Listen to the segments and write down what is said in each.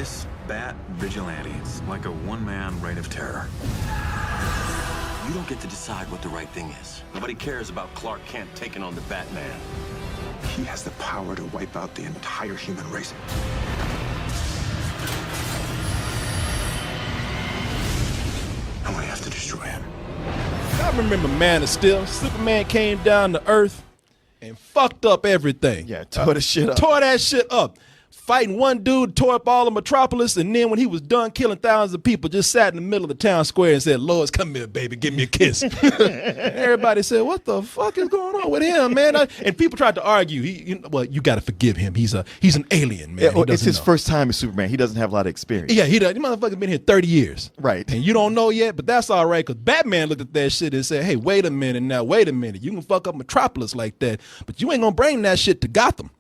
This Bat Vigilante is like a one-man reign of terror. You don't get to decide what the right thing is. Nobody cares about Clark Kent taking on the Batman. He has the power to wipe out the entire human race. And we have to destroy him. I remember Man of Steel. Superman came down to Earth and fucked up everything. Yeah, tore the shit up. Tore that shit up. Fighting one dude, tore up all of Metropolis, and then when he was done killing thousands of people, just sat in the middle of the town square and said, Lois, come here, baby, give me a kiss. Everybody said, what the fuck is going on with him, man? And people tried to argue, well, you got to forgive him. He's an alien, man. Yeah, it's his first time as Superman. He doesn't have a lot of experience. Yeah, he does. You motherfucker been here 30 years. Right. And you don't know yet, but that's all right, because Batman looked at that shit and said, hey, wait a minute now, wait a minute. You can fuck up Metropolis like that, but you ain't going to bring that shit to Gotham.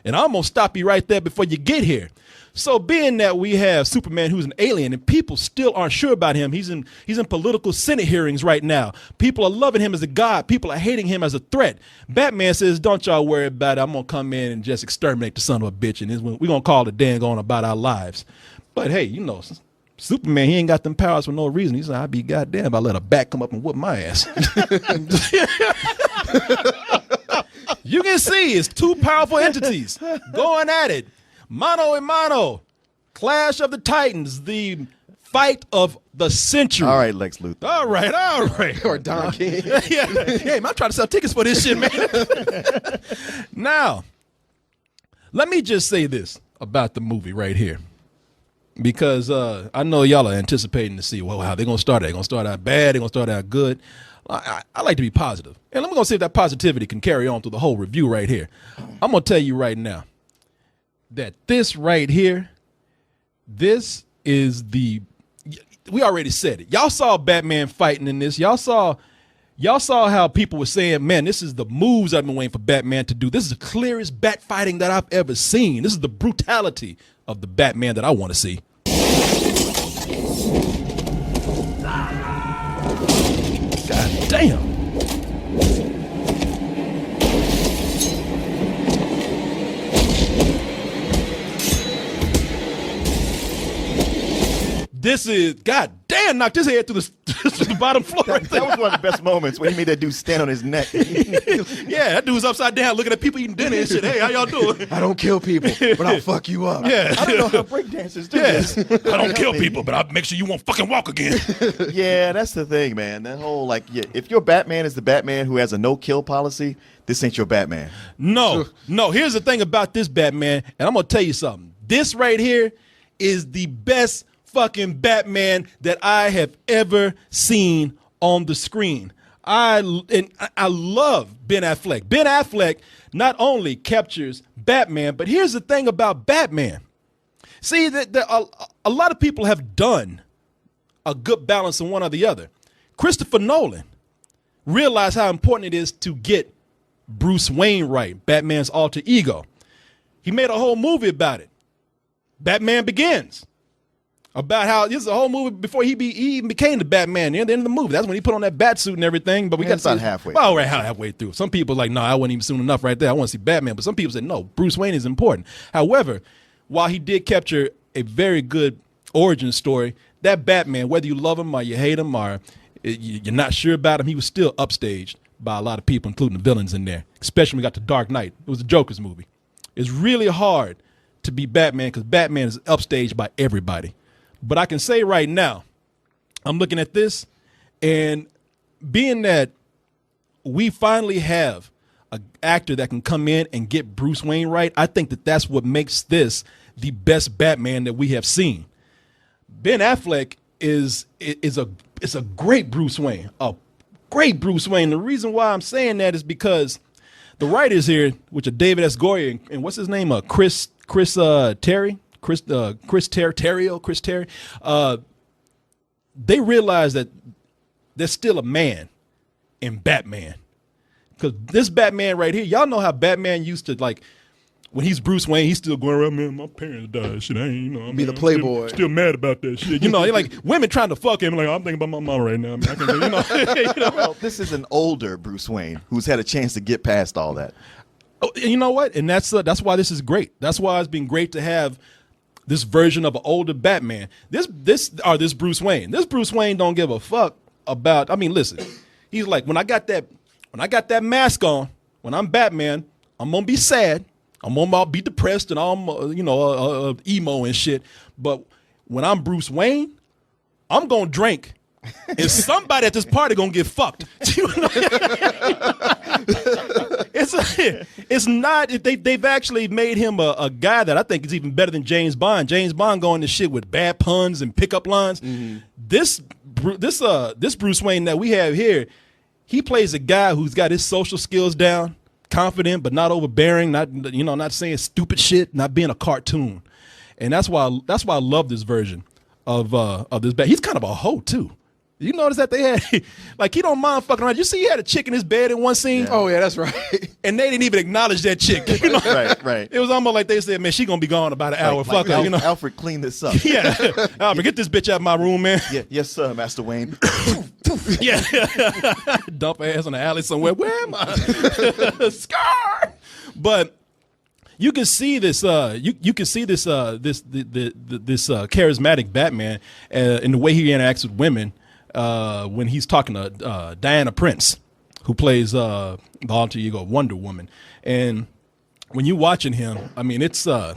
And I'm going to stop you right there before you get here. So being that we have Superman who's an alien and people still aren't sure about him, he's in political Senate hearings right now. People are loving him as a god. People are hating him as a threat. Batman says, don't y'all worry about it. I'm going to come in and just exterminate the son of a bitch. And we're going to call it dang on about our lives. But hey, Superman, he ain't got them powers for no reason. He said, I'd be goddamn if I let a bat come up and whoop my ass. You can see it's two powerful entities going at it. Mano a mano. Clash of the Titans. The fight of the century. All right, Lex Luthor. All right. Or Don King. Yeah. Hey, man, I'm trying to sell tickets for this shit, man. Now, let me just say this about the movie right here. Because I know y'all are anticipating to see, well, how they're going to start. They're going to start out bad. They're going to start out good. I like to be positive. And I'm going to see if that positivity can carry on through the whole review right here. I'm going to tell you right now that this right here, this is we already said it. Y'all saw Batman fighting in this. Y'all saw how people were saying, man, this is the moves I've been waiting for Batman to do. This is the clearest bat fighting that I've ever seen. This is the brutality of the Batman that I want to see. God damn. This is, God damn, knocked his head through the bottom floor. That was one of the best moments when he made that dude stand on his neck. Yeah, that dude was upside down looking at people eating dinner and shit. Hey, how y'all doing? I don't kill people, but I'll fuck you up. Yeah. I don't know how breakdancers do this. I don't kill people, but I'll make sure you won't fucking walk again. Yeah, that's the thing, man. That whole, if your Batman is the Batman who has a no-kill policy, this ain't your Batman. No. Here's the thing about this Batman, and I'm going to tell you something. This right here is the best fucking Batman that I have ever seen on the screen. I love Ben Affleck. Ben Affleck not only captures Batman, but here's the thing about Batman. See, that a lot of people have done a good balance in one or the other. Christopher Nolan realized how important it is to get Bruce Wayne right, Batman's alter ego. He made a whole movie about it. Batman Begins. About how this is a whole movie before he even became the Batman. Near the end of the movie, that's when he put on that bat suit and everything. But we got about halfway. Well, right, halfway through. Some people are like, no, I wasn't even soon enough right there. I want to see Batman. But some people said, no, Bruce Wayne is important. However, while he did capture a very good origin story, that Batman, whether you love him or you hate him or you're not sure about him, he was still upstaged by a lot of people, including the villains in there. Especially when we got to Dark Knight. It was a Joker's movie. It's really hard to be Batman because Batman is upstaged by everybody. But I can say right now, I'm looking at this, and being that we finally have an actor that can come in and get Bruce Wayne right, I think that that's what makes this the best Batman that we have seen. Ben Affleck is a great Bruce Wayne, a great Bruce Wayne. The reason why I'm saying that is because the writers here, which are David S. Goyer and what's his name, Chris Terry. Chris Terry, they realize that there's still a man in Batman. Because this Batman right here, y'all know how Batman used to, like, when he's Bruce Wayne, he's still going around, man, my parents died, shit, I ain't, Be the playboy. Still mad about that shit. Like, women trying to fuck him, like, I'm thinking about my mom right now. I mean, I can, Well, this is an older Bruce Wayne who's had a chance to get past all that. Oh, you know what? And that's why this is great. That's why it's been great to have this version of an older Batman. This Bruce Wayne. This Bruce Wayne don't give a fuck about. I mean, listen, he's like, when I got that mask on, when I'm Batman, I'm gonna be sad. I'm gonna be depressed and I'm emo and shit. But when I'm Bruce Wayne, I'm gonna drink. And somebody at this party gonna get fucked. It's not. They've actually made him a guy that I think is even better than James Bond. James Bond going to shit with bad puns and pickup lines. Mm-hmm. This Bruce Wayne that we have here, he plays a guy who's got his social skills down, confident but not overbearing, not saying stupid shit, not being a cartoon, and that's why I love this version of this. He's kind of a hoe too. You notice that they had, like, he don't mind fucking around. You see he had a chick in his bed in one scene? Yeah. Oh, yeah, that's right. And they didn't even acknowledge that chick. You know? Right. It was almost like they said, man, she going to be gone about an hour. Fuck her, Alfred, clean this up. Yeah. Alfred, get this bitch out of my room, man. Yeah, yes, sir, Master Wayne. Yeah. Dump her ass in the alley somewhere. Where am I? Scar! But you can see this. You can see this. This charismatic Batman in the way he interacts with women. When he's talking to Diana Prince, who plays the alter ego Wonder Woman, and when you're watching him, I mean, it's you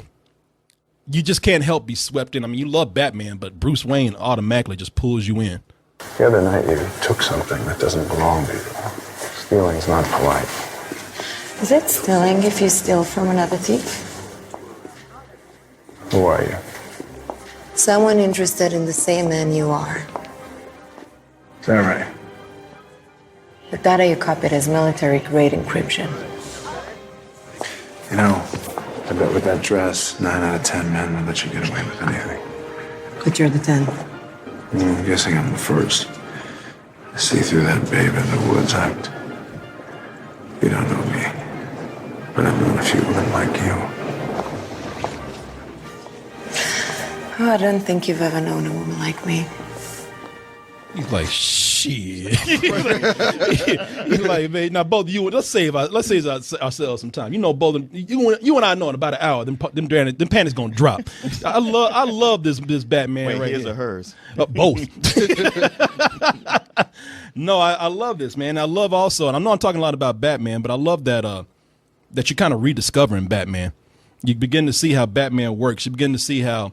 just can't help be swept in. I mean, you love Batman, but Bruce Wayne automatically just pulls you in. The other night you took something that doesn't belong to you. Stealing's not polite. Is it stealing if you steal from another thief? Who are you? Someone interested in the same man you are. Is that right? The data you copied is military-grade encryption. You know, I bet with that dress, 9 out of 10 men would let you get away with anything. But you're the 10th. I'm guessing I'm the first. I see through that babe in the woods act. You don't know me, but I've known a few women like you. Oh, I don't think you've ever known a woman like me. He's like, shit. He's like, man, now both of you, let's save ourselves some time. You know, both of you and I know in about an hour, them panties gonna drop. I love this Batman. Wait, right his here. or hers? Both. No, I love this, man. I love also, and I know I'm talking a lot about Batman, but I love that you're kind of rediscovering Batman. You begin to see how Batman works. You begin to see how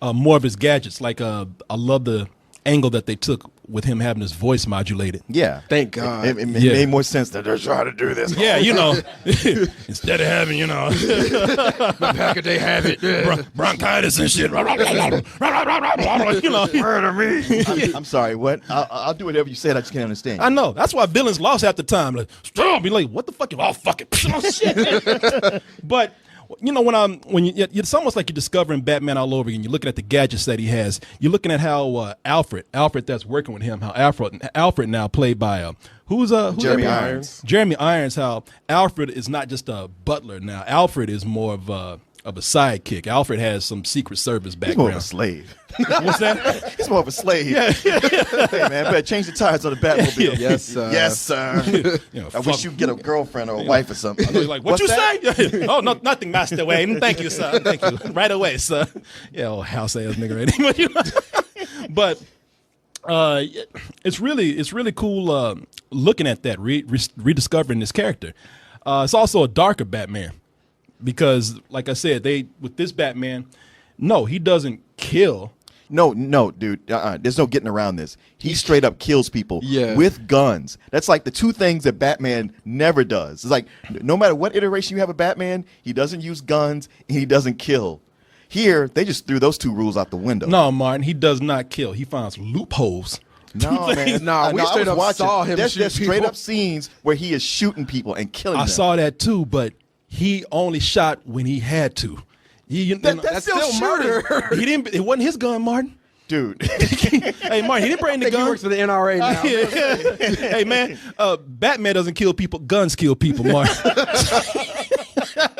more of his gadgets. Like I love the angle that they took with him having his voice modulated. Yeah. Thank God. It made more sense that they're trying to do this. Yeah, instead of having, The pack they have it. bronchitis and shit. Murder me. I'm sorry, what? I'll do whatever you said, I just can't understand. I know. That's why villains lost half the time. Like, still be like, what the fuck? Oh, fuck it. Oh, shit. But it's almost like you're discovering Batman all over again. You're looking at the gadgets that he has. You're looking at how Alfred that's working with him, how Alfred now played by who's Jeremy Irons. Jeremy Irons. How Alfred is not just a butler now. Alfred is more of a sidekick. Alfred has some Secret Service background. He's more of a slave. What's that? He's more of a slave. Yeah. Hey, man, better change the tires on the Batmobile. Yes, sir. Yes, sir. I wish you'd get a girlfriend or a wife or something. You're like, what you say? Oh, no, nothing, Master Wayne. Thank you, sir. Thank you. Right away, sir. Yeah, old house ass nigga right. But it's really cool looking at that, rediscovering this character. It's also a darker Batman because, like I said, with this Batman, no, he doesn't kill. No, dude. There's no getting around this. He straight up kills people with guns. That's like the two things that Batman never does. It's like no matter what iteration you have of Batman, he doesn't use guns and he doesn't kill. Here, they just threw those two rules out the window. No, Martin, he does not kill. He finds loopholes. No, man. We straight up saw him There's shoot straight people. up scenes where he is shooting people and killing them. I saw that too, but he only shot when he had to. That's still murder. He didn't. It wasn't his gun, Martin. Dude. Hey, Martin, he didn't bring the He gun. works for the NRA now. Hey, man, Batman doesn't kill people. Guns kill people, Martin.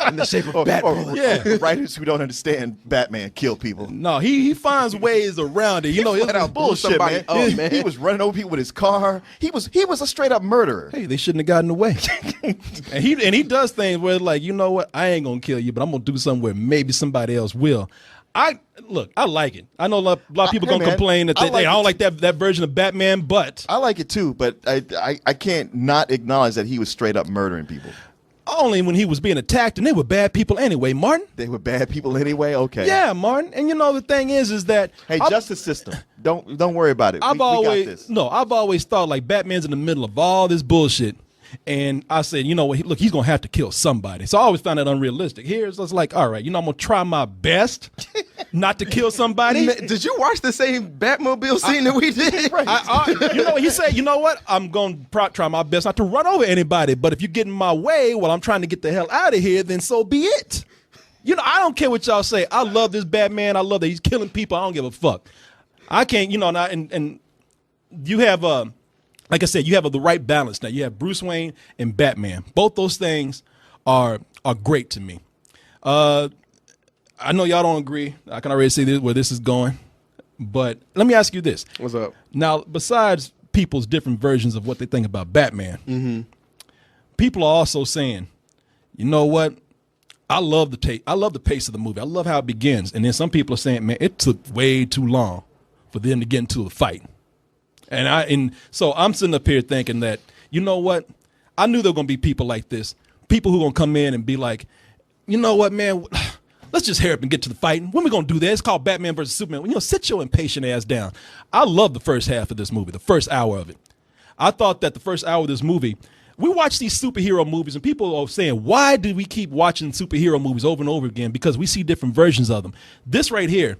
In the shape of bat bullets. Yeah. Writers who don't understand Batman kill people. No, he finds ways around it. You know, Flat out bullshit, man. Man. He was running over people with his car. He was a straight up murderer. Hey, they shouldn't have gotten away. and he does things where, like, you know what? I ain't gonna kill you, but I'm gonna do something where maybe somebody else will. I like it. I know a lot of people Hey, gonna man, complain that I they like don't it like that version of Batman, but I like it too, but I can't not acknowledge that he was straight up murdering people. only when he was being attacked, and they were bad people anyway, Martin. They were bad people anyway. Okay. Yeah, Martin. And the thing is that Hey, justice system. Don't worry about it. I've we got this. I've always thought like Batman's in the middle of all this bullshit. And I said, you know what? Look, he's going to have to kill somebody. So I always found that unrealistic. Here, it's just like, all right, I'm going to try my best not to kill somebody. Did you watch the same Batmobile scene that we did? He said, you know what? I'm going to try my best not to run over anybody. But if you get in my way while I'm trying to get the hell out of here, then so be it. I don't care what y'all say. I love this Batman. I love that he's killing people. I don't give a fuck. I can't, and you have like I said, you have the right balance now. You have Bruce Wayne and Batman. Both those things are great to me. I know y'all don't agree. I can already see where this is going. But let me ask you this. What's up? Now, besides people's different versions of what they think about Batman, people are also saying, you know what? I love the pace of the movie. I love how it begins. And then some people are saying, man, it took way too long for them to get into a fight. And so I'm sitting up here thinking that, you know what? I knew there were going to be people like this, people who are going to come in and be like, you know what, man, let's just hurry up and get to the fighting. When are we going to do that? It's called Batman versus Superman. Sit your impatient ass down. I love the first half of this movie, the first hour of it. I thought that the first hour of this movie, we watch these superhero movies and people are saying, why do we keep watching superhero movies over and over again? Because we see different versions of them. This right here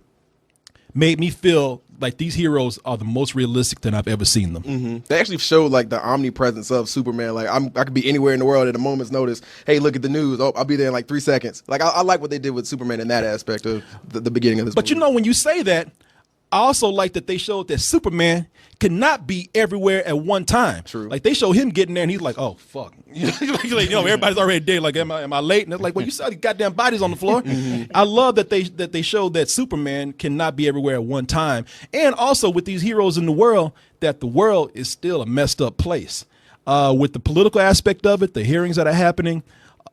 made me feel like these heroes are the most realistic that I've ever seen them. They actually showed like the omnipresence of Superman. Like I could be anywhere in the world at a moment's notice. Hey, look at the news. Oh, I'll be there in like 3 seconds. Like I like what they did with Superman in that aspect of the beginning of this But movie. when you say that, I also like that they showed that Superman cannot be everywhere at one time. True. Like they show him getting there and he's like, oh, fuck. Everybody's already dead. Like, am I late? And it's like, well, you saw the goddamn bodies on the floor. I love that they showed that Superman cannot be everywhere at one time. And also with these heroes in the world, that the world is still a messed up place. With the political aspect of it, the hearings that are happening,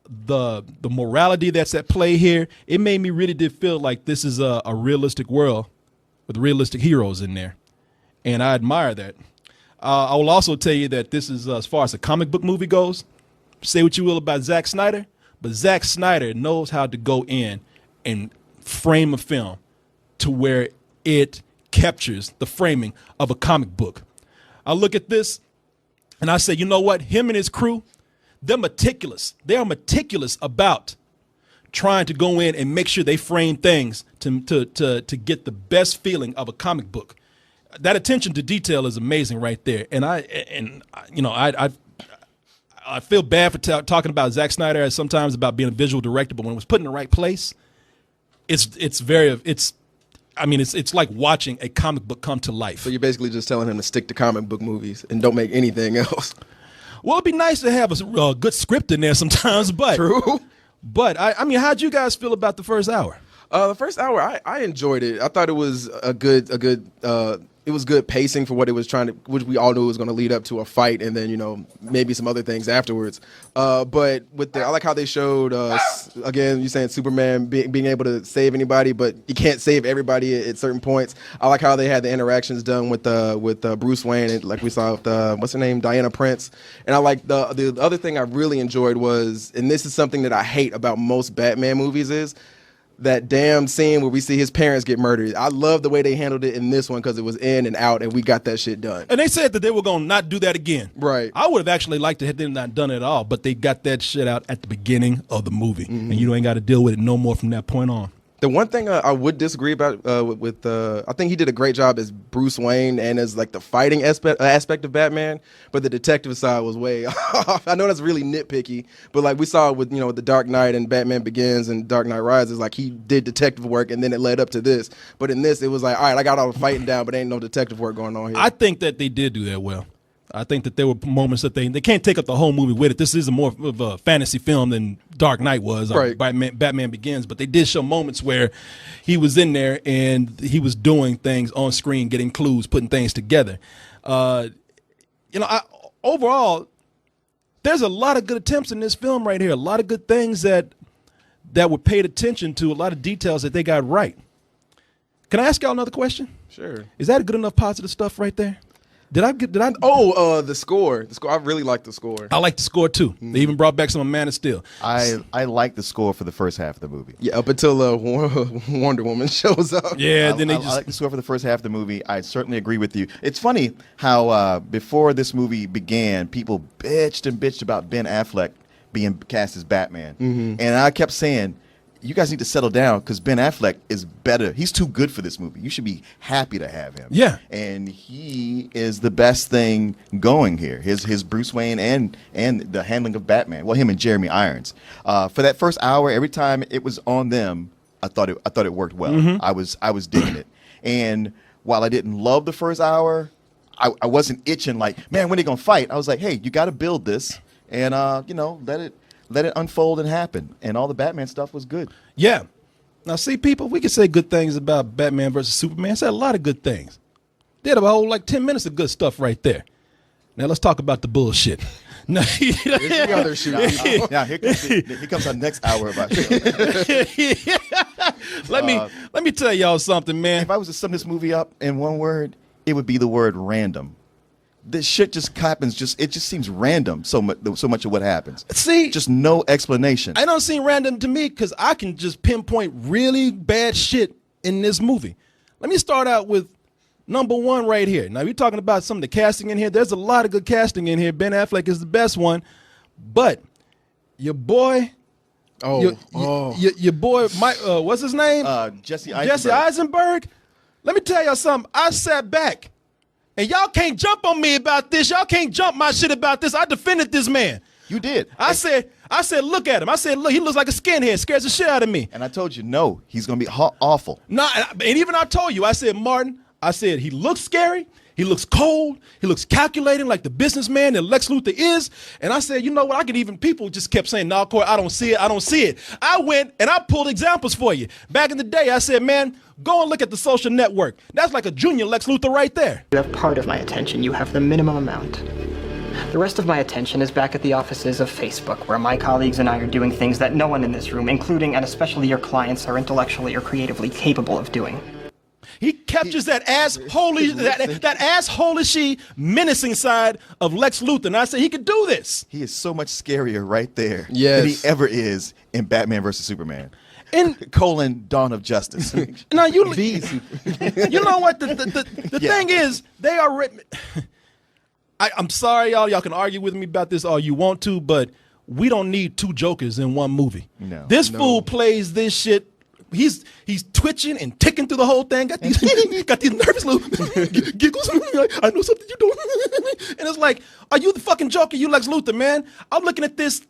the morality that's at play here, it made me really did feel like this is a realistic world with realistic heroes in there. And I admire that. I will also tell you that this is, as far as a comic book movie goes, say what you will about Zack Snyder, but Zack Snyder knows how to go in and frame a film to where it captures the framing of a comic book. I look at this and I say, you know what? Him and his crew, they're meticulous. They are meticulous about trying to go in and make sure they frame things to get the best feeling of a comic book. That attention to detail is amazing right there. And I feel bad for talking about Zack Snyder as sometimes about being a visual director, but when it was put in the right place, it's like watching a comic book come to life. So you're basically just telling him to stick to comic book movies and don't make anything else. Well, it'd be nice to have a good script in there sometimes, but True. But how'd you guys feel about the first hour? The first hour, I enjoyed it. I thought it was it was good pacing for what it was which we all knew was going to lead up to a fight, and then maybe some other things afterwards. But I like how they showed again, you saying Superman being able to save anybody, but you can't save everybody at certain points. I like how they had the interactions done with Bruce Wayne, and like we saw with what's her name, Diana Prince. And I like the other thing I really enjoyed was, and this is something that I hate about most Batman movies, is that damn scene where we see his parents get murdered. I love the way they handled it in this one because it was in and out, and we got that shit done. And they said that they were going to not do that again. Right. I would have actually liked to have them not done it at all, but they got that shit out at the beginning of the movie, and you ain't got to deal with it no more from that point on. The one thing I would disagree about with I think he did a great job as Bruce Wayne and as like the fighting aspect of Batman, but the detective side was way off. I know that's really nitpicky, but like we saw with the Dark Knight and Batman Begins and Dark Knight Rises, like he did detective work and then it led up to this. But in this, it was like, all right, I got all the fighting down, but ain't no detective work going on here. I think that they did do that well. I think that there were moments that they can't take up the whole movie with it. This is more of a fantasy film than Dark Knight was, right. Batman Begins. But they did show moments where he was in there and he was doing things on screen, getting clues, putting things together. Overall, there's a lot of good attempts in this film right here. A lot of good things that were paid attention to. A lot of details that they got right. Can I ask y'all another question? Sure. Is that good enough positive stuff right there? Did I? The score. The score. I really like the score. I like the score too. They even brought back some of Man of Steel. I like the score for the first half of the movie. Yeah, up until Wonder Woman shows up. Yeah, then I they just. like the score for the first half of the movie. I certainly agree with you. It's funny how before this movie began, people bitched about Ben Affleck being cast as Batman, and I kept saying, you guys need to settle down because Ben Affleck is better. He's too good for this movie. You should be happy to have him. Yeah. And he is the best thing going here. His Bruce Wayne and the handling of Batman. Well, him and Jeremy Irons. For that first hour, every time it was on them, I thought it worked well. I was digging it. And while I didn't love the first hour, I wasn't itching like, man, when are they gonna fight? I was like, hey, you got to build this and let it unfold and happen. And all the Batman stuff was good. Yeah. Now, see, people, we can say good things about Batman versus Superman. Said a lot of good things. Did a whole 10 minutes of good stuff right there. Now let's talk about the bullshit. No, Here's the other shoot. Now here comes our next hour of our show. Let me tell y'all something, man. If I was to sum this movie up in one word, it would be the word random. This shit just happens. It just seems random. So much of what happens. See, just no explanation. I don't seem random to me because I can just pinpoint really bad shit in this movie. Let me start out with number one right here. Now we're talking about some of the casting in here. There's a lot of good casting in here. Ben Affleck is the best one, but your boy. Your boy, Mike. What's his name? Jesse Eisenberg. Jesse Eisenberg. Let me tell y'all something. I sat back. And y'all can't jump on me about this. Y'all can't jump my shit about this. I defended this man. You did. I said, look at him. I said, look, he looks like a skinhead. Scares the shit out of me. And I told you, no, he's going to be awful. No, and even I told you, I said, Martin, I said, he looks scary. He looks cold. He looks calculating like the businessman that Lex Luthor is. And I said, you know what? People just kept saying, no, Corey, I don't see it. I don't see it. I went and I pulled examples for you. Back in the day, I said, man, go and look at The Social Network. That's like a junior Lex Luthor right there. You have part of my attention. You have the minimum amount. The rest of my attention is back at the offices of Facebook, where my colleagues and I are doing things that no one in this room, including and especially your clients, are intellectually or creatively capable of doing. He captures that asshole-ish menacing side of Lex Luthor. And I said he could do this. He is so much scarier right there yes. than he ever is in Batman versus Superman. And Dawn of Justice. now you know what the thing is, they are written. I'm sorry, y'all. Y'all can argue with me about this all you want to, but we don't need two Jokers in one movie. No. This fool plays this shit. He's twitching and ticking through the whole thing. Got these nervous little giggles. I know something you don't. And it's like, are you the fucking Joker? You Lex Luthor, man. I'm looking at this.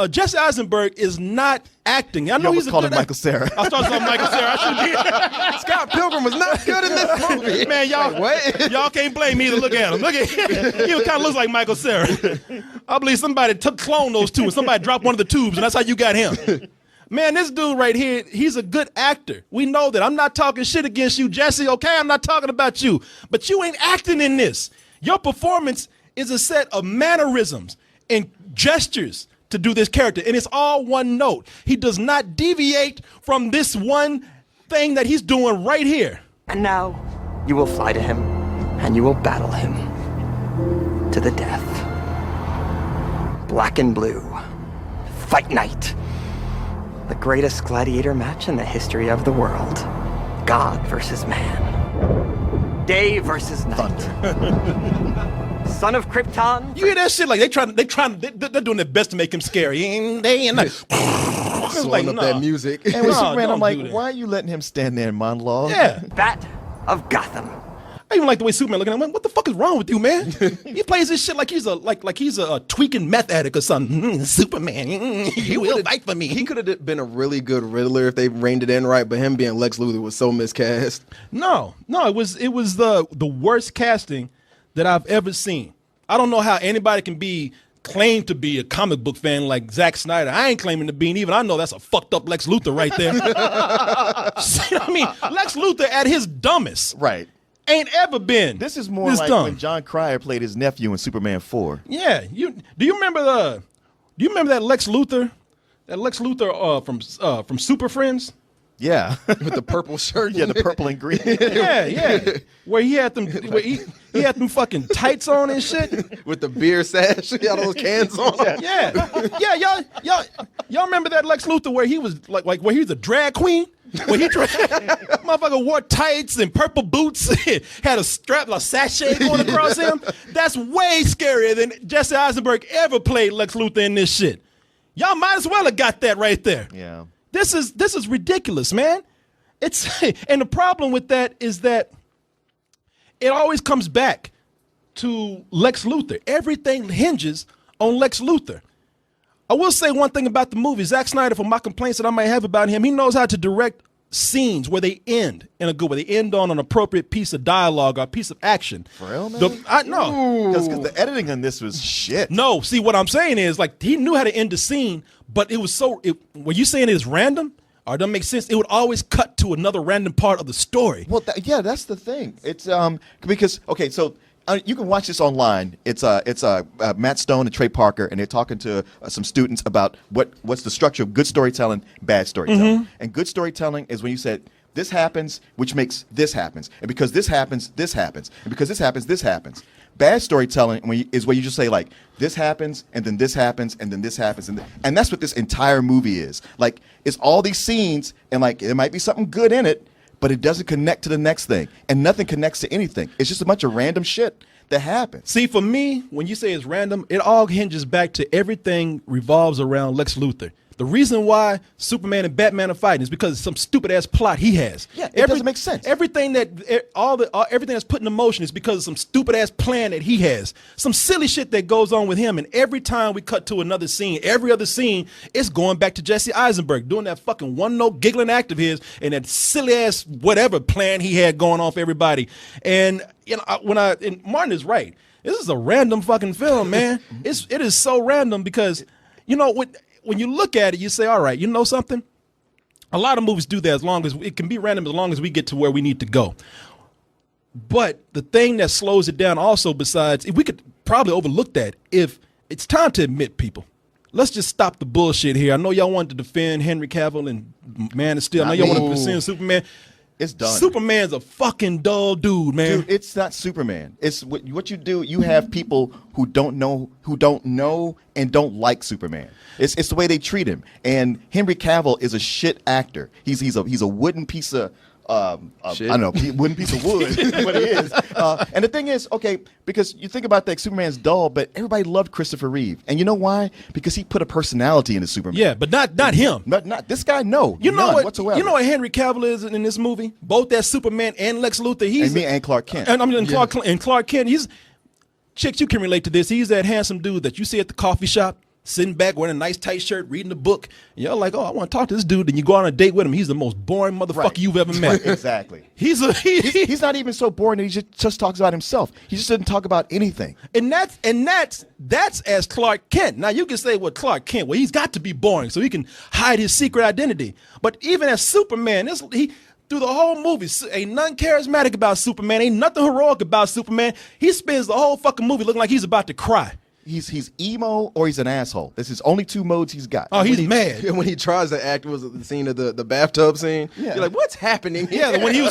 Jesse Eisenberg is not acting. I know he's called him Michael Cera. I was talking about Michael Cera. I should Scott Pilgrim was not good in this movie. Man, y'all can't blame me to look at him. Look at he kind of looks like Michael Cera. I believe somebody cloned those two and somebody dropped one of the tubes and that's how you got him. Man, this dude right here, he's a good actor. We know that. I'm not talking shit against you, Jesse, okay? I'm not talking about you. But you ain't acting in this. Your performance is a set of mannerisms and gestures to do this character, and it's all one note. He does not deviate from this one thing that he's doing right here. And now, you will fly to him, and you will battle him to the death. Black and blue. Fight night. The greatest gladiator match in the history of the world. God versus man. Day versus night. Son of Krypton. You hear that shit? Like they're doing their best to make him scary. Slowing up that music. And with No, Superman, I'm don't do like, that. why are you letting him stand there and monologue? Yeah. Bat of Gotham. I even like the way Superman looking at him. What the fuck is wrong with you, man? He plays this shit like he's a tweaking meth addict or something. Superman, you will fight for me. He could have been a really good Riddler if they reined it in right, but him being Lex Luthor was so miscast. No, it was the worst casting that I've ever seen. I don't know how anybody can claim to be a comic book fan like Zack Snyder. I ain't claiming to be, and even I know that's a fucked up Lex Luthor right there. I mean, Lex Luthor at his dumbest. Right. Ain't ever been. This is more this like dumb. when John Cryer played his nephew in Superman 4. Yeah. Do you remember that Lex Luthor? That Lex Luthor from Super Friends? Yeah. with the purple shirt. Yeah, the purple and green. Yeah. Where he had them, he had them fucking tights on and shit. with the beer sash. He had those cans on. Yeah. Y'all remember that Lex Luthor where he was like where he was a drag queen? When he motherfucker wore tights and purple boots, had a strap, like sachet going across him. That's way scarier than Jesse Eisenberg ever played Lex Luthor in this shit. Y'all might as well have got that right there. Yeah. This is ridiculous, man. It's and the problem with that is that it always comes back to Lex Luthor. Everything hinges on Lex Luthor. I will say one thing about the movie. Zack Snyder, for my complaints that I might have about him, he knows how to direct scenes where they end in a good way. They end on an appropriate piece of dialogue or a piece of action. For real, man? I know. Because the editing on this was shit. No, see, what I'm saying is, like, he knew how to end the scene, but it was so, when you saying it's random, or it doesn't make sense, it would always cut to another random part of the story. Well, yeah, that's the thing. It's because, okay, so you can watch this online. It's Matt Stone and Trey Parker, and they're talking to some students about what's the structure of good storytelling, bad storytelling. And good storytelling is when you said, this happens, which makes this happens. And because this happens, this happens. And because this happens, this happens. Bad storytelling is where you just say, like, this happens, and then this happens, and then this happens. And that's what this entire movie is. Like, it's all these scenes, and, like, there might be something good in it, but it doesn't connect to the next thing. And nothing connects to anything. It's just a bunch of random shit that happens. See, for me, when you say it's random, it all hinges back to everything revolves around Lex Luthor. The reason why Superman and Batman are fighting is because of some stupid ass plot he has. Yeah, it doesn't make sense. Everything everything that's put in motion is because of some stupid ass plan that he has. Some silly shit that goes on with him, and every time we cut to another scene, every other scene, it's going back to Jesse Eisenberg doing that fucking one note giggling act of his and that silly ass whatever plan he had going on for everybody. And you know, and Martin is right. This is a random fucking film, man. It is so random because you know when you look at it, you say, all right, you know something? A lot of movies do that as long as it can be random as long as we get to where we need to go. But the thing that slows it down also, besides, if we could probably overlook that, if it's time to admit, people, let's just stop the bullshit here. I know y'all wanted to defend Henry Cavill and Man of Steel. I know y'all wanted to defend Superman. It's done. Superman's a fucking dull dude, man. Dude, it's not Superman. It's what you do. You have people who don't know and don't like Superman. It's the way they treat him. And Henry Cavill is a shit actor. He's a wooden piece of I don't know, wooden piece of wood, what he is. And the thing is, okay, because you think about that, Superman's dull, but everybody loved Christopher Reeve, and you know why? Because he put a personality into Superman. Yeah, but not him. Not this guy. No, you know what? Whatsoever. You know what Henry Cavill is in this movie? Both as Superman and Lex Luthor. And Clark Kent. And Clark Kent. He's chicks. You can relate to this. He's that handsome dude that you see at the coffee shop, sitting back wearing a nice tight shirt, reading a book. And you're like, oh, I want to talk to this dude. And you go on a date with him. He's the most boring motherfucker you've ever met. Exactly. He's not even so boring that he just talks about himself. He just doesn't talk about anything. And that's as Clark Kent. Now you can say, well, Clark Kent, well, he's got to be boring so he can hide his secret identity. But even as Superman, through the whole movie, ain't nothing charismatic about Superman. Ain't nothing heroic about Superman. He spends the whole fucking movie looking like he's about to cry. He's email or he's an asshole. That's his only two modes he's got. Oh, he's mad. When he tries to act, was the scene of the bathtub scene. Yeah. You're like, what's happening here? Yeah, when he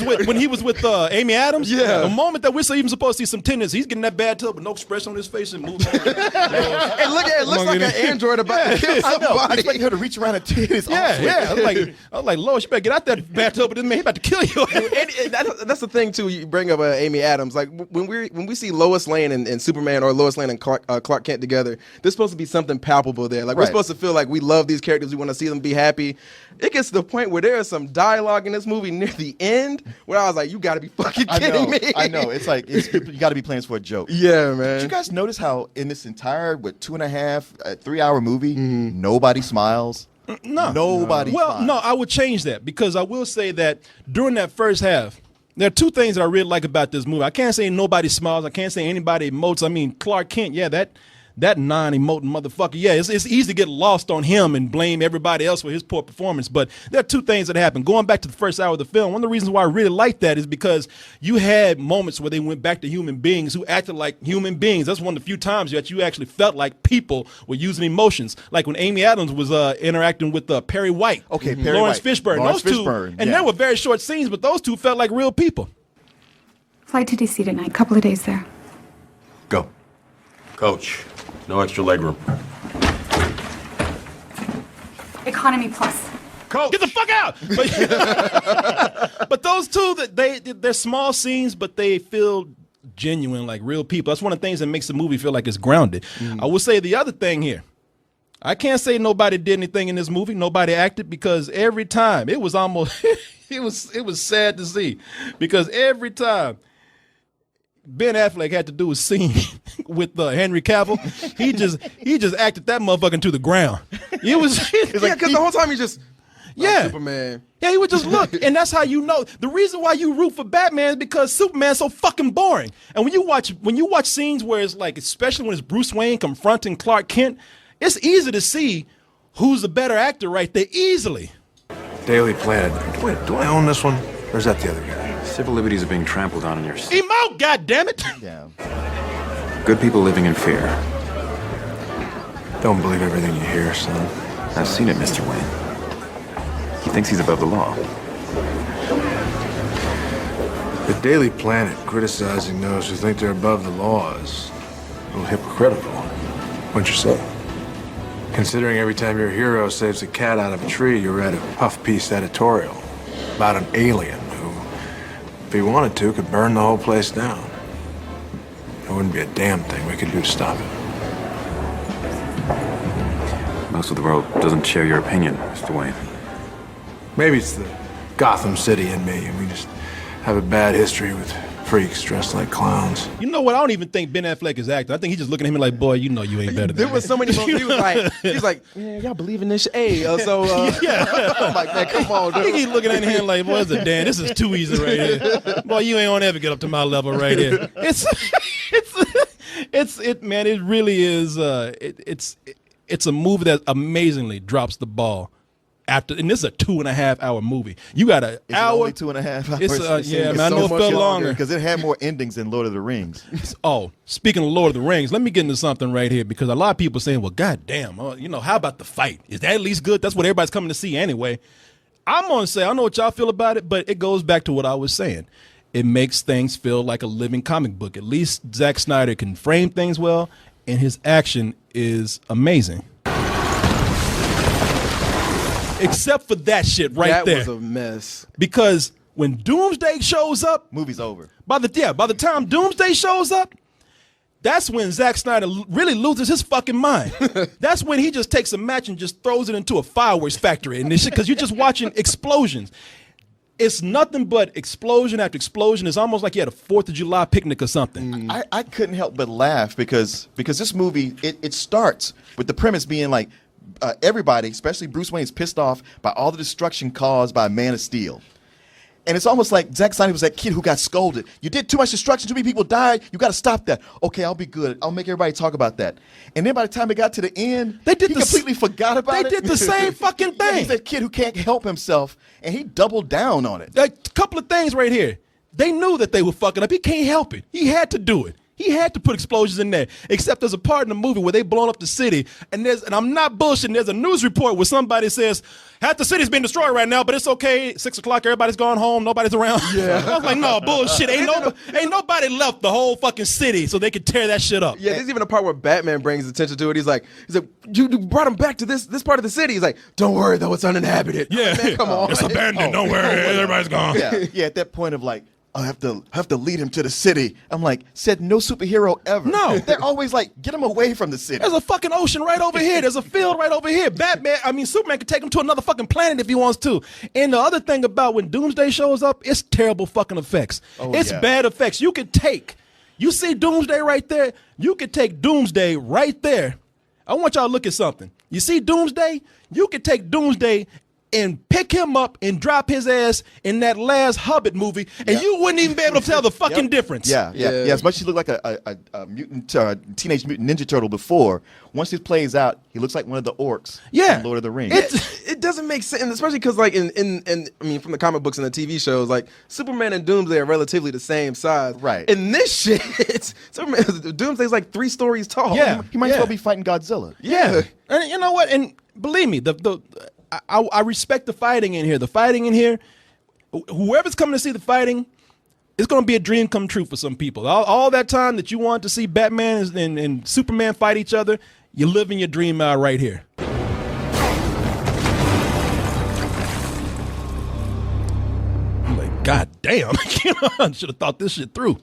was with Amy Adams. Yeah, the moment that we're even supposed to see some tenderness, he's getting that bathtub with no expression on his face and moving. Hey, it looks like an android about to kill somebody. I expect her to reach around and take his arm. Yeah. I was like, Lois, you better get out that bathtub with this man. He's about to kill you. and that's the thing too. You bring up Amy Adams. Like when we see Lois Lane and Superman, or Lois Lane and Clark Kent together. There's supposed to be something palpable there. Like, we're supposed to feel like we love these characters. We want to see them be happy. It gets to the point where there is some dialogue in this movie near the end where I was like, you got to be fucking kidding me. I know. It's like, you got to be playing this for a joke. Yeah, man. Did you guys notice how in this entire, 2.5, 3 hour movie, nobody smiles? No. Nobody smiles. No, I would change that because I will say that during that first half, there are two things that I really like about this movie. I can't say nobody smiles. I can't say anybody emotes. I mean, Clark Kent, yeah, that non-emoting motherfucker, yeah, it's easy to get lost on him and blame everybody else for his poor performance. But there are two things that happen. Going back to the first hour of the film, one of the reasons why I really like that is because you had moments where they went back to human beings who acted like human beings. That's one of the few times that you actually felt like people were using emotions. Like when Amy Adams was interacting with Perry White, Okay, Perry Lawrence White. Fishburne. Lawrence Those two, Fishburne, and yeah. they were very short scenes, but those two felt like real people. Flight to DC tonight. Couple of days there. Go. Coach, no extra legroom. Economy plus. Coach. Get the fuck out! But those two, they're small scenes, but they feel genuine, like real people. That's one of the things that makes the movie feel like it's grounded. I will say the other thing here. I can't say nobody did anything in this movie. Nobody acted, because every time it was almost it was sad to see, because every time Ben Affleck had to do a scene with Henry Cavill, he just acted that motherfucker into the ground. It was Yeah, because the whole time he just yeah, Superman. Yeah, he would just look, and that's how you know. The reason why you root for Batman is because Superman's so fucking boring. And when you watch scenes where it's like, especially when it's Bruce Wayne confronting Clark Kent, it's easy to see who's the better actor right there, easily. Daily Planet. Wait, do I own this one? Or is that the other guy? Civil liberties are being trampled on in your city. Emote, goddammit! Yeah. Good people living in fear. Don't believe everything you hear, son. I've seen it, Mr. Wayne. He thinks he's above the law. The Daily Planet criticizing those who think they're above the law is a little hypocritical. What'd you say? Considering every time your hero saves a cat out of a tree, you read a puff piece editorial about an alien who, if he wanted to, could burn the whole place down. There wouldn't be a damn thing we could do to stop it. Most of the world doesn't share your opinion, Mr. Wayne. Maybe it's the Gotham City in me, and we just have a bad history with freaks dressed like clowns. You know what? I don't even think Ben Affleck is acting. I think he's just looking at him like, boy, you know you ain't better than There me. was so many moments. He's like, man, y'all believe in this shit? Hey, Yeah. I'm like, man, come on, He dude. keep looking at him like, boy, Dan, this is too easy right here. Boy, you ain't gonna ever get up to my level right here. Man, it really is. It's a movie that amazingly drops the ball. And this is a 2.5 hour movie. You got an It's hour. only 2.5 hours. It's yeah, man. I know it felt longer because it had more endings than Lord of the Rings. Oh, speaking of Lord of the Rings, let me get into something right here, because a lot of people saying, well, goddamn, how about the fight? Is that at least good? That's what everybody's coming to see anyway. I'm going to say, I know what y'all feel about it, but it goes back to what I was saying. It makes things feel like a living comic book. At least Zack Snyder can frame things well, and his action is amazing. Except for that shit right there. That was a mess. Because when Doomsday shows up, Movie's over. By the time Doomsday shows up, that's when Zack Snyder really loses his fucking mind. That's when he just takes a match and just throws it into a fireworks factory and this shit, because you're just watching explosions. It's nothing but explosion after explosion. It's almost like you had a 4th of July picnic or something. I couldn't help but laugh because this movie, it starts with the premise being like, everybody, especially Bruce Wayne, is pissed off by all the destruction caused by Man of Steel. And it's almost like Zack Snyder was that kid who got scolded. You did too much destruction, too many people died, you got to stop that. Okay, I'll be good. I'll make everybody talk about that. And then by the time it got to the end, he completely forgot about it. They did the same fucking thing. He's that kid who can't help himself, and he doubled down on it. A couple of things right here. They knew that they were fucking up. He can't help it. He had to do it. He had to put explosions in there. Except there's a part in the movie where they blowing up the city, and I'm not bullshitting. There's a news report where somebody says half the city's been destroyed right now, but it's okay. 6 o'clock, everybody's gone home. Nobody's around. Yeah. I was like, no bullshit. Ain't nobody left the whole fucking city so they could tear that shit up. Yeah, there's even a part where Batman brings attention to it. He's like, you brought him back to this part of the city. He's like, don't worry though, it's uninhabited. Yeah, man, come on. It's abandoned. Don't worry, everybody's gone. Yeah. At that point of like, I have to lead him to the city. I'm like, said no superhero ever. No. They're always like, get him away from the city. There's a fucking ocean right over here. There's a field right over here. Superman could take him to another fucking planet if he wants to. And the other thing about when Doomsday shows up, it's terrible fucking effects. It's bad effects. You see Doomsday right there? You could take Doomsday right there. I want y'all to look at something. You see Doomsday? You could take Doomsday and pick him up and drop his ass in that last Hobbit movie, and you wouldn't even be able to tell the fucking difference. Yeah. As much as he looked like a mutant, teenage mutant ninja turtle before, once it plays out, he looks like one of the orcs. In Lord of the Rings. It doesn't make sense, especially because like in I mean, from the comic books and the TV shows, like Superman and Doomsday are relatively the same size. Right. In this shit, Doomsday's like 3 stories tall. Yeah. He might as well be fighting Godzilla. Yeah. And you know what? And believe me, I respect the fighting in here. The fighting in here, whoever's coming to see the fighting, it's going to be a dream come true for some people. All that time that you wanted to see Batman and Superman fight each other, you're living your dream out right here. I'm like, God damn. I should have thought this shit through.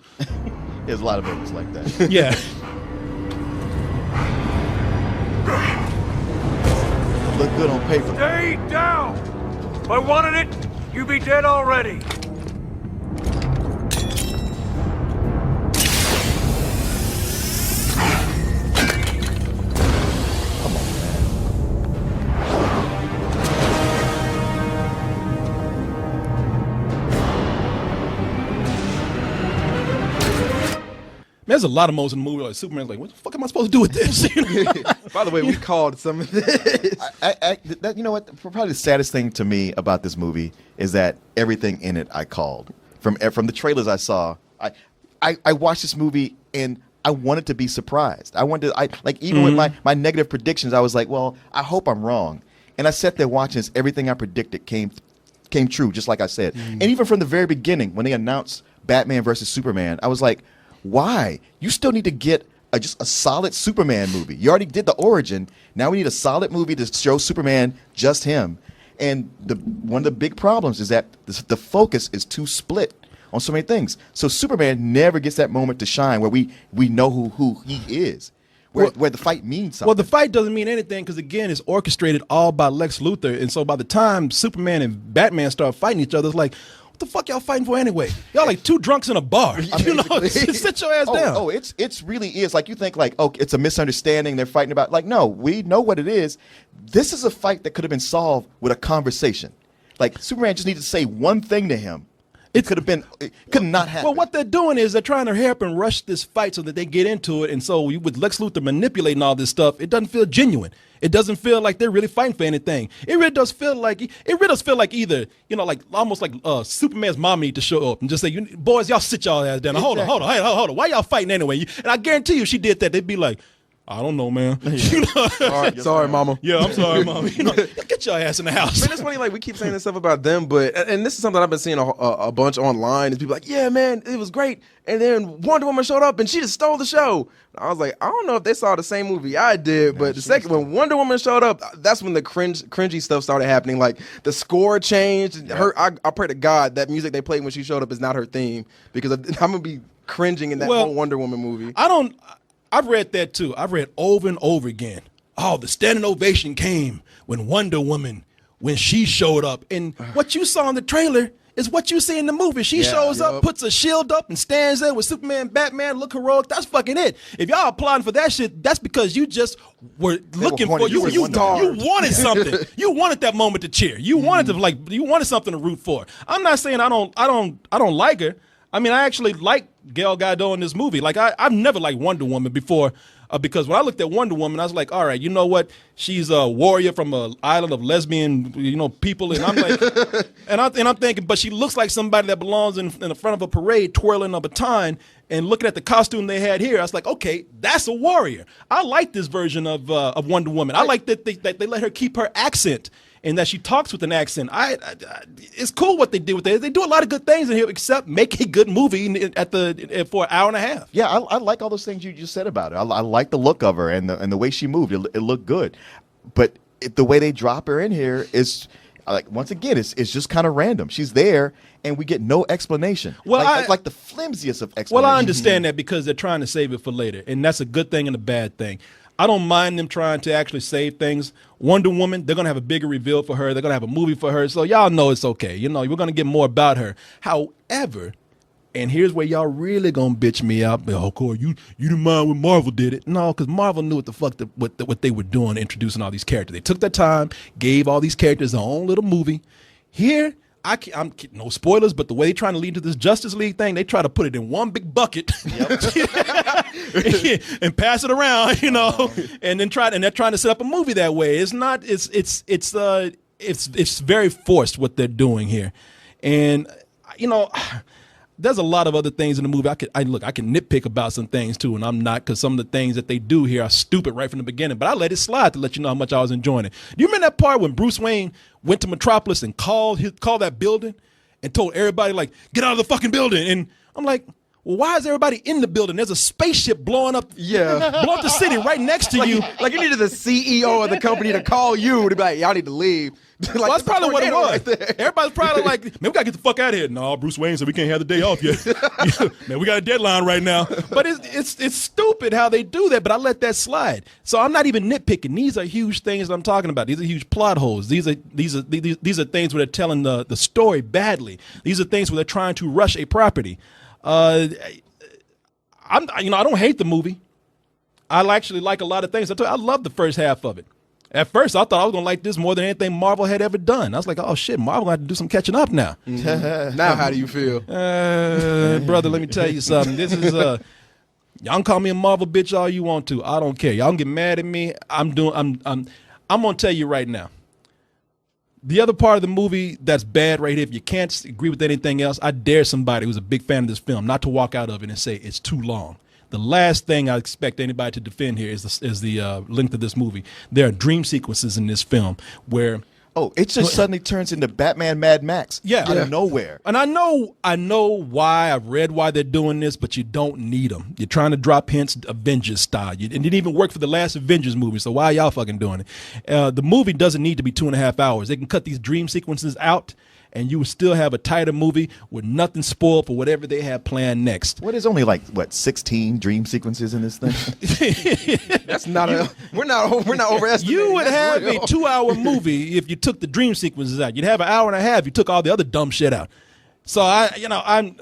There's a lot of movies like that. Yeah. Look good on paper. Stay down! If I wanted it, you'd be dead already. There's a lot of moments in the movie like Superman's like, what the fuck am I supposed to do with this? By the way, we called some of this. You know what? Probably the saddest thing to me about this movie is that everything in it I called. From the trailers I saw, I watched this movie and I wanted to be surprised. Even with my negative predictions, I was like, well, I hope I'm wrong. And I sat there watching this. Everything I predicted came true, just like I said. And even from the very beginning, when they announced Batman versus Superman, I was like, why? You still need to get just a solid Superman movie. You already did the origin. Now we need a solid movie to show Superman just him. And one of the big problems is that the focus is too split on so many things. So Superman never gets that moment to shine where we know who he is, where the fight means something. Well, the fight doesn't mean anything because, again, it's orchestrated all by Lex Luthor. And so by the time Superman and Batman start fighting each other, it's like, what the fuck y'all fighting for anyway? Y'all like 2 drunks in a bar. Sit your ass down. Oh, it's really is. Like, you think like, oh, it's a misunderstanding they're fighting about. Like, no, we know what it is. This is a fight that could have been solved with a conversation. Like, Superman just needed to say one thing to him. It could not happen. Well, what they're doing is they're trying to hurry up and rush this fight so that they get into it. And so with Lex Luthor manipulating all this stuff, it doesn't feel genuine. It doesn't feel like they're really fighting for anything. It really does feel like either, like almost like Superman's mom need to show up and just say, boys, y'all sit y'all ass down. Hold on. Why y'all fighting anyway? And I guarantee you, if she did that, they'd be like, I don't know, man. Sorry, mama. Yeah, I'm sorry, mama. Get your ass in the house. Man, it's funny, like, we keep saying this stuff about them, but, and this is something I've been seeing a bunch online, is people like, yeah, man, it was great, and then Wonder Woman showed up, and she just stole the show. I was like, I don't know if they saw the same movie I did, but the second, when Wonder Woman showed up, that's when the cringy stuff started happening, like, the score changed. I pray to God that music they played when she showed up is not her theme, because I'm going to be cringing in that whole Wonder Woman movie. I've read that too. I've read over and over again. Oh, the standing ovation came when Wonder Woman, when she showed up. And what you saw in the trailer is what you see in the movie. She shows up, puts a shield up, and stands there with Superman, Batman, look heroic. That's fucking it. If y'all applauding for that shit, that's because you just were looking for you wanted something. You wanted that moment to cheer. You wanted to you wanted something to root for. I'm not saying I don't like her. I mean, I actually like Gal Gadot in this movie. Like, I've never liked Wonder Woman before because when I looked at Wonder Woman, I was like, all right, you know what? She's a warrior from an island of lesbian, people. And I'm like, and I'm thinking, but she looks like somebody that belongs in the front of a parade twirling a baton. And looking at the costume they had here, I was like, okay, that's a warrior. I like this version of Wonder Woman. I like that they let her keep her accent. And that she talks with an accent. It's cool what they did with it. They do a lot of good things in here, except make a good movie for an hour and a half. Yeah, I like all those things you just said about her. I like the look of her and the way she moved. It looked good, but the way they drop her in here is like, once again, it's just kind of random. She's there, and we get no explanation. Well, like the flimsiest of explanations. Well, I understand that because they're trying to save it for later, and that's a good thing and a bad thing. I don't mind them trying to actually save things. Wonder Woman, they're going to have a bigger reveal for her. They're going to have a movie for her. So y'all know it's okay. We're going to get more about her. However, And here's where y'all really gonna bitch me out. Oh, Corey, you didn't mind when Marvel did it. No, because Marvel knew what the fuck what they were doing, introducing all these characters. They took their time, gave all these characters their own little movie. Here, I'm no spoilers, but the way they're trying to lead to this Justice League thing, they try to put it in one big bucket and pass it around, and then they're trying to set up a movie that way. It's not. It's very forced what they're doing here, and there's a lot of other things in the movie. I can nitpick about some things too, and I'm not, because some of the things that they do here are stupid right from the beginning. But I let it slide to let you know how much I was enjoying it. Do you remember that part when Bruce Wayne went to Metropolis and called that building and told everybody, like, get out of the fucking building? And I'm like, well, why is everybody in the building? There's a spaceship blowing up the city right next to you. Like you needed the CEO of the company to call you to be like, y'all need to leave. Well, that's probably what it was. Right. Everybody's probably like, man, we got to get the fuck out of here. No, Bruce Wayne said we can't have the day off yet. Man, we got a deadline right now. But it's stupid how they do that, but I let that slide. So I'm not even nitpicking. These are huge things that I'm talking about. These are huge plot holes. These are things where they're telling the story badly. These are things where they're trying to rush a property. I don't hate the movie. I actually like a lot of things. I love the first half of it. At first, I thought I was going to like this more than anything Marvel had ever done. I was like, oh, shit, Marvel got to do some catching up now. Mm-hmm. Now, how do you feel? Brother, let me tell you something. This is, y'all can call me a Marvel bitch all you want to. I don't care. Y'all can get mad at me. I'm going to tell you right now. The other part of the movie that's bad right here, if you can't agree with anything else, I dare somebody who's a big fan of this film not to walk out of it and say it's too long. The last thing I expect anybody to defend here is the length of this movie. There are dream sequences in this film where it just suddenly turns into Batman Mad Max out of nowhere. And I know why. I've read why they're doing this, but you don't need them. You're trying to drop hints Avengers style. It didn't even work for the last Avengers movie, so why y'all fucking doing it? The movie doesn't need to be 2.5 hours. They can cut these dream sequences out, and you will still have a tighter movie with nothing spoiled for whatever they have planned next. What is only 16 dream sequences in this thing? That's not we're not overestimating. You would have a 2-hour movie if you took the dream sequences out. You'd have an hour and a half if you took all the other dumb shit out. So I'm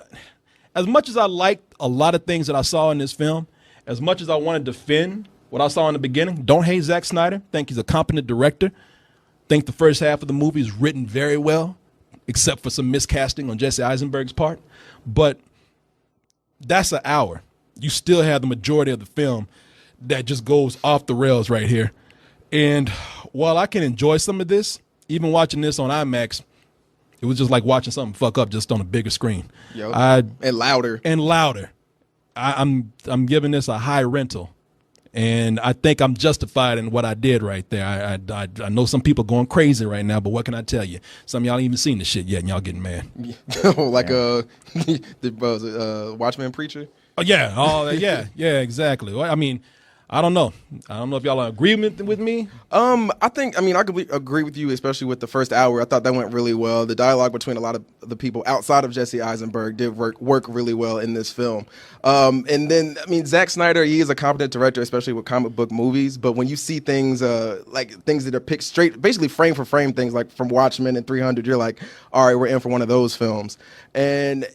as much as I liked a lot of things that I saw in this film, as much as I want to defend what I saw in the beginning, don't hate Zack Snyder. Think he's a competent director. Think the first half of the movie is written very well, except for some miscasting on Jesse Eisenberg's part. But that's an hour. You still have the majority of the film that just goes off the rails right here. And while I can enjoy some of this, even watching this on IMAX, it was just like watching something fuck up just on a bigger screen. And louder. I'm giving this a high rental. And I think I'm justified in what I did right there. I know some people going crazy right now, but what can I tell you? Some of y'all ain't even seen the shit yet, and y'all getting mad. Like the Watchmen preacher? Oh, yeah. Yeah, exactly. I mean, I don't know. I don't know if y'all are in agreement with me. I could agree with you, especially with the first hour. I thought that went really well. The dialogue between a lot of the people outside of Jesse Eisenberg did work really well in this film. And then, Zack Snyder, he is a competent director, especially with comic book movies. But when you see things like things that are picked straight, basically frame for frame things like from Watchmen and 300, you're like, all right, we're in for one of those films. And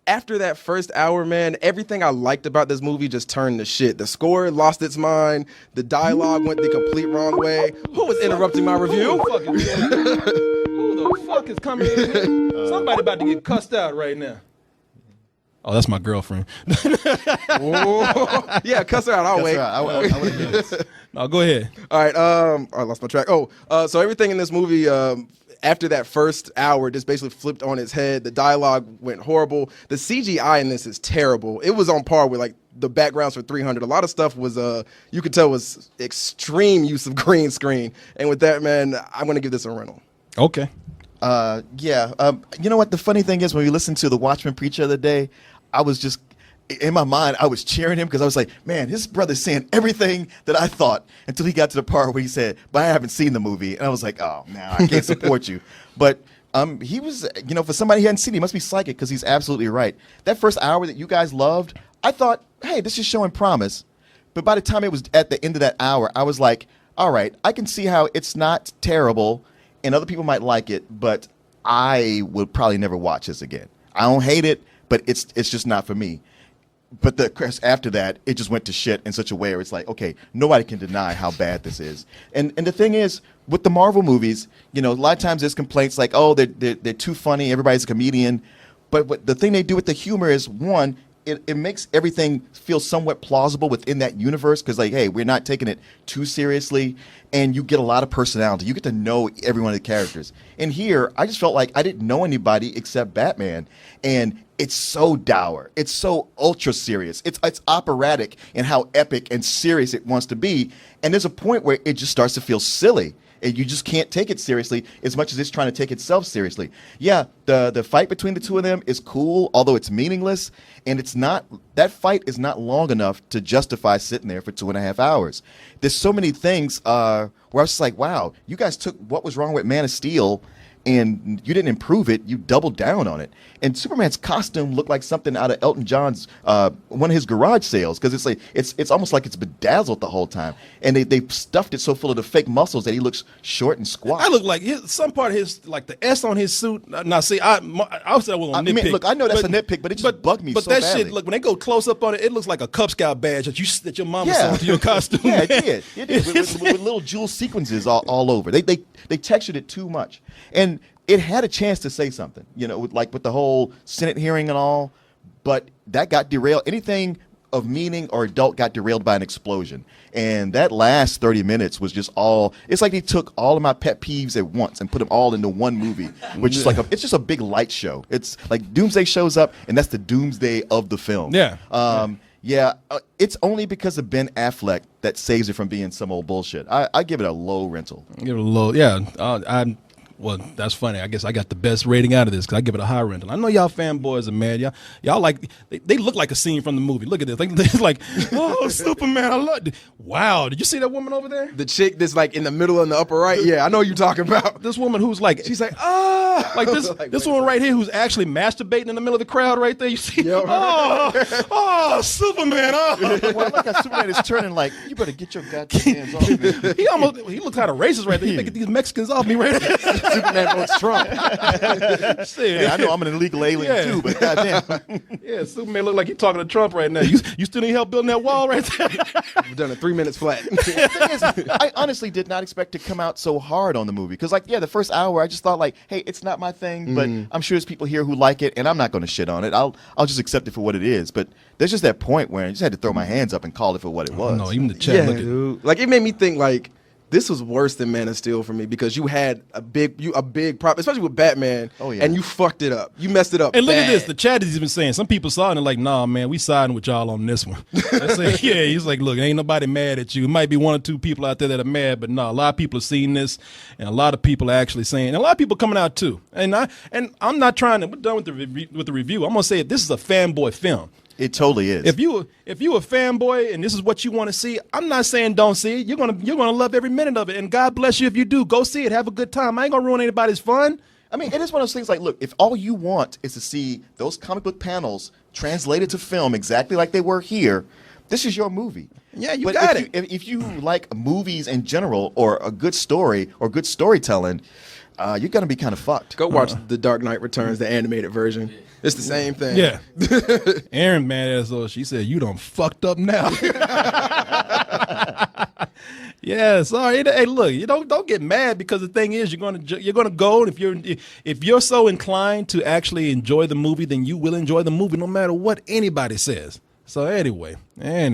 after that first hour, man, everything I liked about this movie just turned to shit. The score lost its mind. The dialogue went the complete wrong way. Who was interrupting my review? Who the fuck is coming in here? Somebody about to get cussed out right now. Oh, that's my girlfriend. Yeah, cuss her out. I'll wait. No, go ahead. All right. I lost my track. So everything in this movie, after that first hour, just basically flipped on its head. The dialogue went horrible. The CGI in this is terrible. It was on par with the backgrounds for 300. A lot of stuff was you could tell was extreme use of green screen. And with that, man, I'm gonna give this a rental. Okay. You know what? The funny thing is, when we listened to the Watchmen preach the other day, I was just, in my mind, I was cheering him because I was like, man, his brother's saying everything that I thought, until he got to the part where he said, but I haven't seen the movie. And I was like, oh, man, I can't support you. But he was, for somebody who hadn't seen it, he must be psychic, because he's absolutely right. That first hour that you guys loved, I thought, hey, this is showing promise. But by the time it was at the end of that hour, I was like, all right, I can see how it's not terrible and other people might like it, but I would probably never watch this again. I don't hate it, but it's just not for me. But after that, it just went to shit in such a way where it's like, okay, nobody can deny how bad this is. And the thing is, with the Marvel movies, a lot of times there's complaints like, oh, they're too funny, everybody's a comedian. But the thing they do with the humor is, one, it makes everything feel somewhat plausible within that universe because, like, hey, we're not taking it too seriously, and you get a lot of personality. You get to know every one of the characters. And here, I just felt like I didn't know anybody except Batman, and it's so dour. It's so ultra serious. It's operatic in how epic and serious it wants to be, and there's a point where it just starts to feel silly. And you just can't take it seriously as much as it's trying to take itself seriously. Yeah, the fight between the two of them is cool, although it's meaningless, and that fight is not long enough to justify sitting there for 2.5 hours. There's so many things where I was just like, wow, you guys took what was wrong with Man of Steel and you didn't improve it, you doubled down on it. And Superman's costume looked like something out of Elton John's one of his garage sales, because it's almost like it's bedazzled the whole time, and they stuffed it so full of the fake muscles that he looks short and squat. I look like some part of his, like the S on his suit. Now, see, I was that one nitpick. Look, I know that's a nitpick, but it just bugged me. But so that badly. shit, look, when they go close up on it, it looks like a Cub Scout badge that your mama sewed to your costume. Yeah, it did. With little jewel sequences all over. They textured it too much, and it had a chance to say something, with the whole Senate hearing and all, but that got derailed. Anything of meaning or adult got derailed by an explosion. And that last 30 minutes was just it's like they took all of my pet peeves at once and put them all into one movie, which is it's just a big light show. It's like Doomsday shows up, and that's the Doomsday of the film. Yeah. It's only because of Ben Affleck that saves it from being some old bullshit. I give it a low rental. Give it a low, yeah. Well, that's funny. I guess I got the best rating out of this because I give it a high rental. I know y'all fanboys are mad. Y'all like they look like a scene from the movie. Look at this. They're like, oh, Superman, I love it. Wow, did you see that woman over there? The chick that's like in the middle and the upper right? Yeah, I know who you're talking about. This woman who's like, she's like, ah, like this this woman right here who's actually masturbating in the middle of the crowd right there. You see? Yep. Oh, Superman. Oh. Well, I like how Superman is turning like, you better get your goddamn hands off me. He looks kind of racist right there. He making these Mexicans off me right there. Superman votes Trump. Hey, I know I'm an illegal alien too, but goddamn. Yeah, Superman look like he's talking to Trump right now. You still need help building that wall right there? We've done it 3 minutes flat. The thing is, I honestly did not expect to come out so hard on the movie because, the first hour I just thought hey, it's not my thing, but I'm sure there's people here who like it, and I'm not going to shit on it. I'll just accept it for what it is. But there's just that point where I just had to throw my hands up and call it for what it was. No, even the chat. Dude. It made me think this was worse than Man of Steel for me because you had a big problem, especially with Batman. Oh, yeah. And you fucked it up. You messed it up. And look bad. at this. The chat is even saying some people saw it and they're like, nah, man, we siding with y'all on this one. He's like, look, ain't nobody mad at you. It might be one or two people out there that are mad, but no, a lot of people are seeing this, and a lot of people are actually saying, and a lot of people coming out too. And I'm not trying to. We're done with the review. I'm gonna say this is a fanboy film. It totally is. If you a fanboy and this is what you want to see, I'm not saying don't see it. You're gonna love every minute of it, and God bless you if you do. Go see it. Have a good time. I ain't gonna ruin anybody's fun. I mean, it is one of those things look, if all you want is to see those comic book panels translated to film exactly like they were here, this is your movie. Yeah, you got it. If you like movies in general or a good story or good storytelling, you're gonna be kind of fucked. Go watch The Dark Knight Returns, the animated version. It's the same thing. Yeah. Aaron, mad as though she said, you done fucked up now. Yeah, sorry. Hey, look, you don't get mad because the thing is, you're gonna go, and if you're so inclined to actually enjoy the movie, then you will enjoy the movie no matter what anybody says. So anyway, let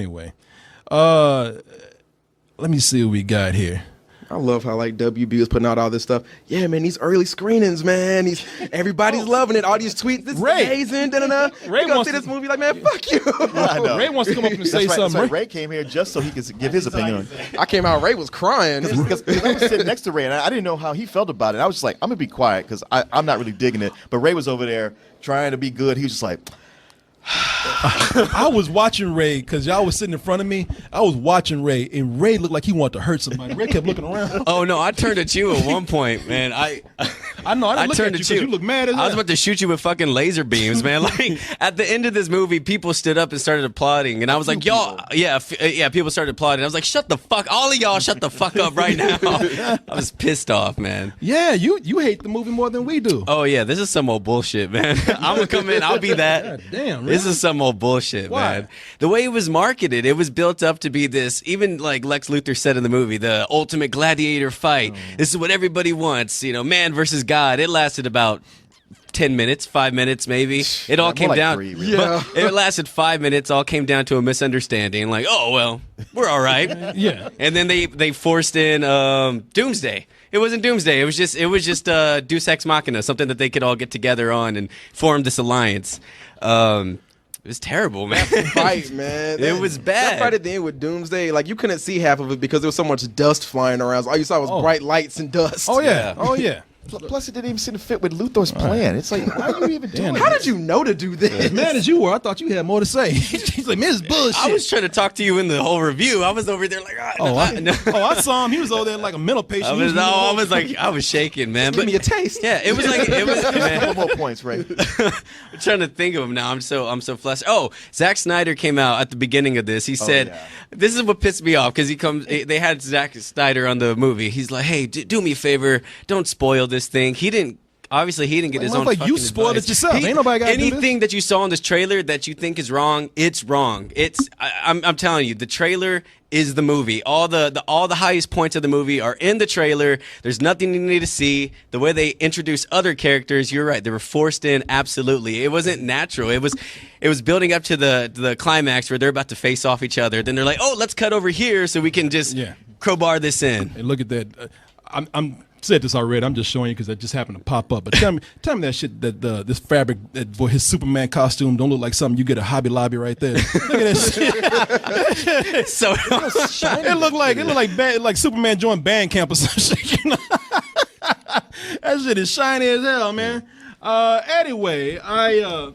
me see what we got here. I love how WB was putting out all this stuff. Yeah, man, these early screenings, man. Everybody's loving it. All these tweets, this is amazing. Ray gonna see this movie man, fuck you. Ray wants to come up and say something. That's right. Ray came here just so he could give his opinion on it. I came out, Ray was crying. Because I was sitting next to Ray, and I didn't know how he felt about it. I was just like, I'm going to be quiet because I'm not really digging it. But Ray was over there trying to be good. He was just like... I was watching Ray because y'all was sitting in front of me. I was watching Ray, and Ray looked like he wanted to hurt somebody. Ray kept looking around. Oh no, I turned at you at one point, man. I I know. I didn't look turned at you to because you look mad as hell. I was about to shoot you with fucking laser beams, man. Like at the end of this movie, people stood up and started applauding, and I was like, "Y'all, yeah, people started applauding." I was like, "Shut the fuck, all of y'all, shut the fuck up right now." I was pissed off, man. Yeah, you hate the movie more than we do. Oh yeah, this is some old bullshit, man. I'm gonna come in. I'll be that. God damn, really? This is some old bullshit, Why? man. The way it was marketed, it was built up to be this. Even like Lex Luthor said in the movie, the ultimate gladiator fight. This is what everybody wants. You know, man versus God. It lasted about 10 minutes, 5 minutes maybe. It all came like down. 3, really. But it lasted 5 minutes. All came down to a misunderstanding. Like, oh well, we're all right. Yeah. And then they forced in Doomsday. It wasn't Doomsday. It was just Deus Ex Machina, something that they could all get together on and form this alliance. It was terrible, man. That fight, man. It was bad. That fight at the end with Doomsday, like you couldn't see half of it because there was so much dust flying around. So all you saw was bright lights and dust. Oh yeah. Oh yeah. Plus, it didn't even seem to fit with Luthor's plan. It's like, why are you even doing How this? did you know to do this? As mad as you were, I thought you had more to say. He's like, man, this is bullshit. I was trying to talk to you in the whole review. I was over there like, I saw him. He was over there like a mental patient. I was shaking, man. Give me a taste. Yeah, it was like it was. A Man, couple more points, right? I'm trying to think of him now. I'm so flustered. Oh, Zack Snyder came out at the beginning of this. He said, "This is what pissed me off," because they had Zack Snyder on the movie. He's like, "Hey, do me a favor, don't spoil this thing." Obviously, he didn't get his own like fucking you spoiled advice. it yourself. Ain't nobody got anything that you saw in this trailer that you think is wrong. It's wrong. I'm telling you, the trailer is the movie. All the highest points of the movie are in the trailer. There's nothing you need to see. The way they introduce other characters, you're right. They were forced in. Absolutely, it wasn't natural. It was building up to the climax where they're about to face off each other. Then they're like, oh, let's cut over here so we can just crowbar this in. And look at that. I'm said this already. I'm just showing you because that just happened to pop up. But tell me that shit, that this fabric that for his Superman costume don't look like something you get at Hobby Lobby right there. Look at that shit. So it looked like Superman joined band camp or some shit. You know? That shit is shiny as hell, man. Anyway, a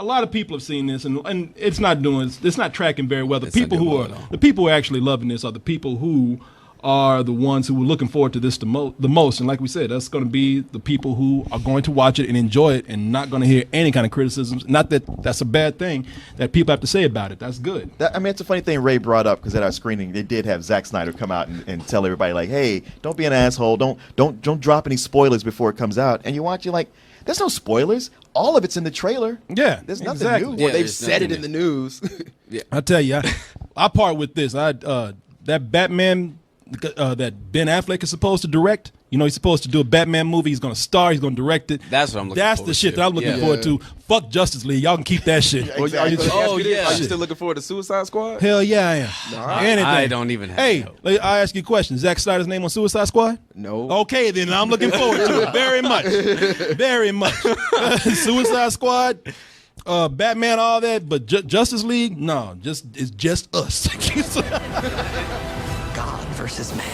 lot of people have seen this, and it's not tracking very well. The people who are actually loving this are the people who are the ones who were looking forward to this the most. And like we said, that's going to be the people who are going to watch it and enjoy it and not going to hear any kind of criticisms. Not that that's a bad thing that people have to say about it. That's good. It's a funny thing Ray brought up because at our screening, they did have Zack Snyder come out and tell everybody, like, hey, don't be an asshole. Don't drop any spoilers before it comes out. And you watch, you're like, there's no spoilers. All of it's in the trailer. Yeah, there's nothing exactly. new. Well, they've said it in the news. I tell you, I part with this. That Batman that Ben Affleck is supposed to direct. You know, he's supposed to do a Batman movie. He's going to star. He's going to direct it. That's what I'm looking forward to. That's the shit that I'm looking forward to. Fuck Justice League. Y'all can keep that shit. Are you still looking forward to Suicide Squad? Hell yeah, I am. Anything. I don't even have I ask you a question. Zack Snyder's name on Suicide Squad? No. Okay, then I'm looking forward to it very much. Very much. Suicide Squad, Batman, all that, but Justice League, no, it's just us. God versus man.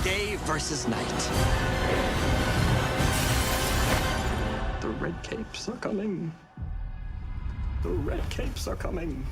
Day versus night. The red capes are coming. The red capes are coming.